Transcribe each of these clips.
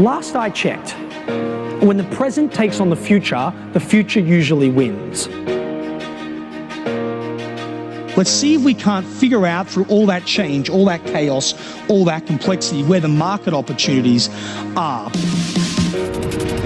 Last I checked, when the present takes on the future usually wins. Let's see if we can't figure out through all that change, all that chaos, all that complexity, where the market opportunities are.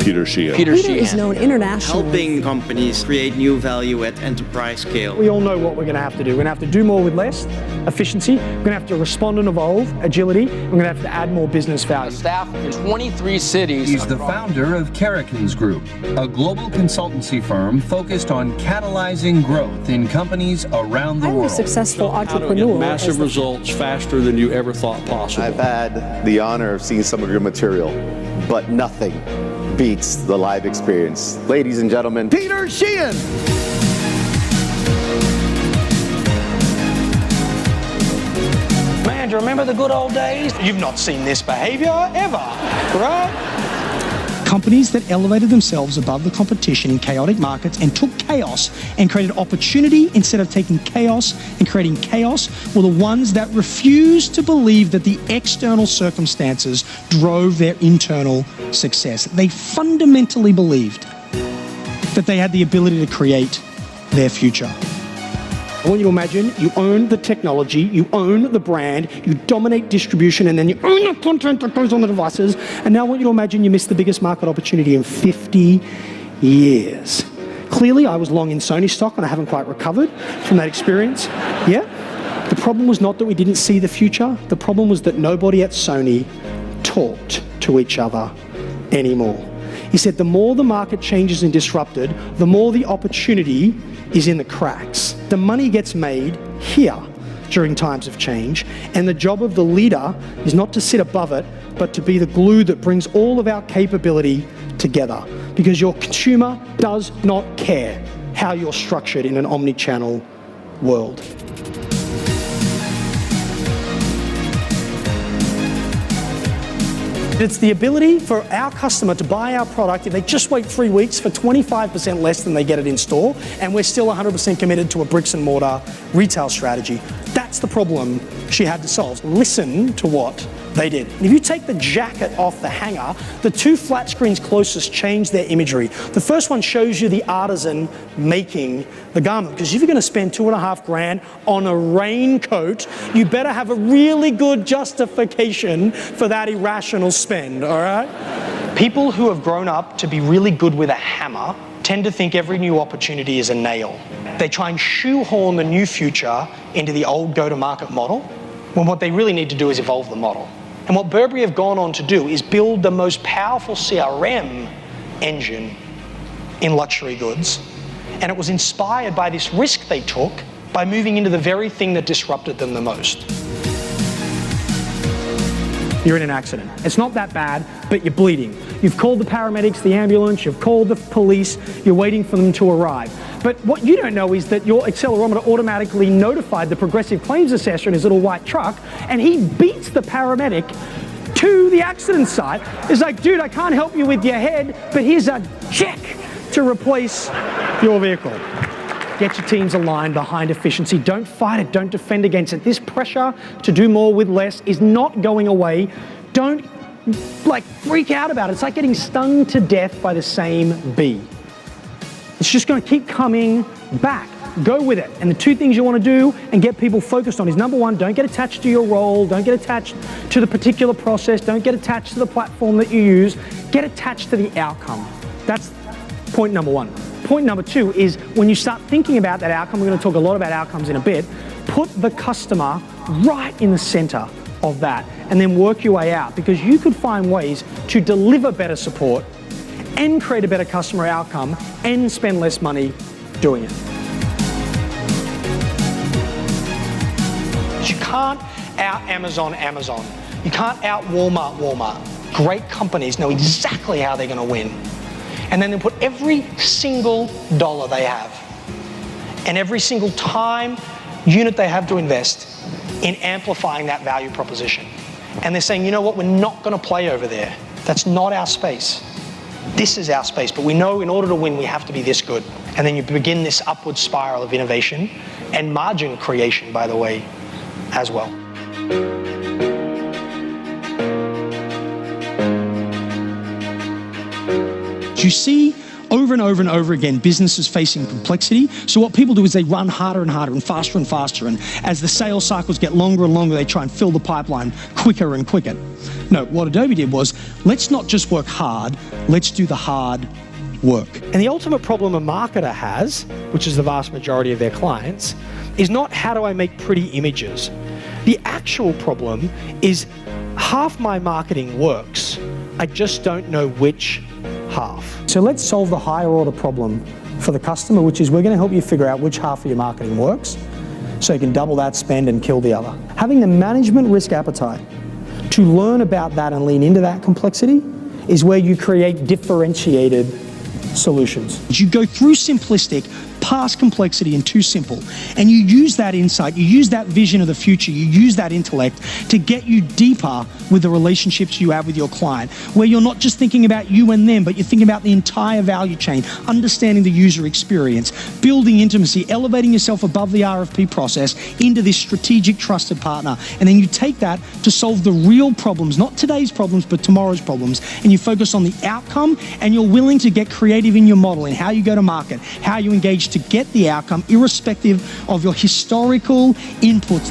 Peter Sheahan. Peter is known internationally. Helping companies create new value at enterprise scale. We all know what we're going to have to do. We're going to have to do more with less, efficiency. We're going to have to respond and evolve, agility. We're going to have to add more business value. Staff in 23 cities. He's the founder of Karrikins Group, a global consultancy firm focused on catalyzing growth in companies around the world. I'm a successful entrepreneur. How to get massive results faster than you ever thought possible. I've had the honor of seeing some of your material, but nothing beats the live experience. Ladies and gentlemen, Peter Sheahan! Man, do you remember the good old days? You've not seen this behavior ever, right? Companies that elevated themselves above the competition in chaotic markets and took chaos and created opportunity instead of taking chaos and creating chaos were the ones that refused to believe that the external circumstances drove their internal success. They fundamentally believed that they had the ability to create their future. I want you to imagine you own the technology, you own the brand, you dominate distribution, and then you own the content that goes on the devices. And now I want you to imagine you missed the biggest market opportunity in 50 years. Clearly, I was long in Sony stock and I haven't quite recovered from that experience. Yeah? The problem was not that we didn't see the future. The problem was that nobody at Sony talked to each other anymore. He said the more the market changes and disrupted, the more the opportunity is in the cracks. The money gets made here during times of change, and the job of the leader is not to sit above it, but to be the glue that brings all of our capability together. Because your consumer does not care how you're structured in an omni-channel world. It's the ability for our customer to buy our product if they just wait 3 weeks for 25% less than they get it in store, and we're still 100% committed to a bricks and mortar retail strategy. That's the problem she had to solve. Listen to what they did. If you take the jacket off the hanger, the two flat screens closest change their imagery. The first one shows you the artisan making the garment, because if you're going to spend $2.5 grand on a raincoat, you better have a really good justification for that irrational spend, all right? People who have grown up to be really good with a hammer tend to think every new opportunity is a nail. They try and shoehorn the new future into the old go-to-market model, when what they really need to do is evolve the model. And what Burberry have gone on to do is build the most powerful CRM engine in luxury goods. And it was inspired by this risk they took by moving into the very thing that disrupted them the most. You're in an accident. It's not that bad, but you're bleeding. You've called the paramedics, the ambulance, you've called the police, you're waiting for them to arrive. But what you don't know is that your accelerometer automatically notified the progressive claims assessor in his little white truck, and he beats the paramedic to the accident site. It's like, dude, I can't help you with your head, but here's a check to replace your vehicle. Get your teams aligned behind efficiency. Don't fight it, don't defend against it. This pressure to do more with less is not going away. Don't freak out about it. It's like getting stung to death by the same bee. It's just going to keep coming back. Go with it. And the two things you want to do and get people focused on is, number one, don't get attached to your role, don't get attached to the particular process, don't get attached to the platform that you use, get attached to the outcome. That's point number one. Point number two is, when you start thinking about that outcome, we're going to talk a lot about outcomes in a bit, put the customer right in the center of that and then work your way out, because you could find ways to deliver better support and create a better customer outcome and spend less money doing it. You can't out Amazon. You can't out Walmart. Great companies know exactly how they're going to win. And then they put every single dollar they have and every single time unit they have to invest in amplifying that value proposition. And they're saying, you know what, we're not going to play over there. That's not our space. This is our space, but we know in order to win, we have to be this good. And then you begin this upward spiral of innovation and margin creation, by the way, as well. You see over and over and over again businesses facing complexity. So what people do is they run harder and harder and faster, and as the sales cycles get longer and longer, they try and fill the pipeline quicker and quicker. No, what Adobe did was, let's not just work hard, let's do the hard work. And the ultimate problem a marketer has, which is the vast majority of their clients, is not how do I make pretty images. The actual problem is half my marketing works, I just don't know which half. So let's solve the higher order problem for the customer, which is we're going to help you figure out which half of your marketing works so you can double that spend and kill the other. Having the management risk appetite to learn about that and lean into that complexity is where you create differentiated solutions. You go through simplistic, past complexity and too simple, and you use that insight, you use that vision of the future, you use that intellect to get you deeper with the relationships you have with your client, where you're not just thinking about you and them, but you're thinking about the entire value chain, understanding the user experience, building intimacy, elevating yourself above the RFP process into this strategic trusted partner. And then you take that to solve the real problems, not today's problems, but tomorrow's problems. And you focus on the outcome, and you're willing to get creative in your model, in how you go to market, how you engage to get the outcome, irrespective of your historical inputs.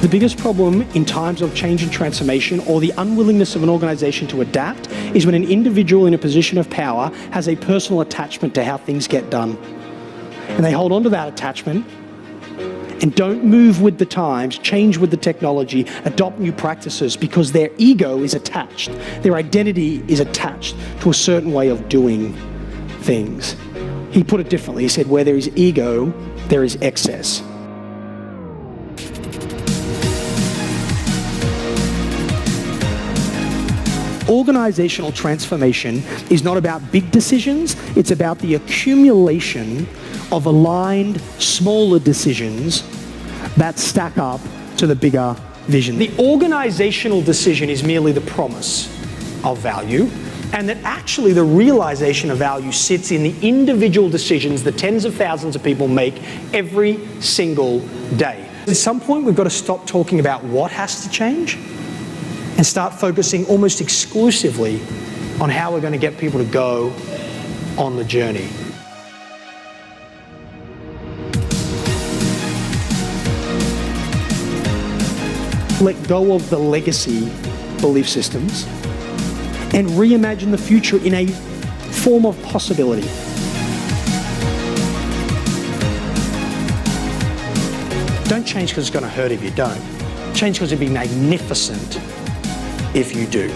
The biggest problem in times of change and transformation, or the unwillingness of an organization to adapt, is when an individual in a position of power has a personal attachment to how things get done. And they hold on to that attachment and don't move with the times, change with the technology, adopt new practices, because their ego is attached. Their identity is attached to a certain way of doing things. He put it differently. He said, where there is ego, there is excess. Organizational transformation is not about big decisions, it's about the accumulation of aligned, smaller decisions that stack up to the bigger vision. The organizational decision is merely the promise of value, and that actually the realization of value sits in the individual decisions that tens of thousands of people make every single day. At some point, we've got to stop talking about what has to change and start focusing almost exclusively on how we're going to get people to go on the journey. Let go of the legacy belief systems and reimagine the future in a form of possibility. Don't change because it's going to hurt if you don't. Change because it'd be magnificent if you do.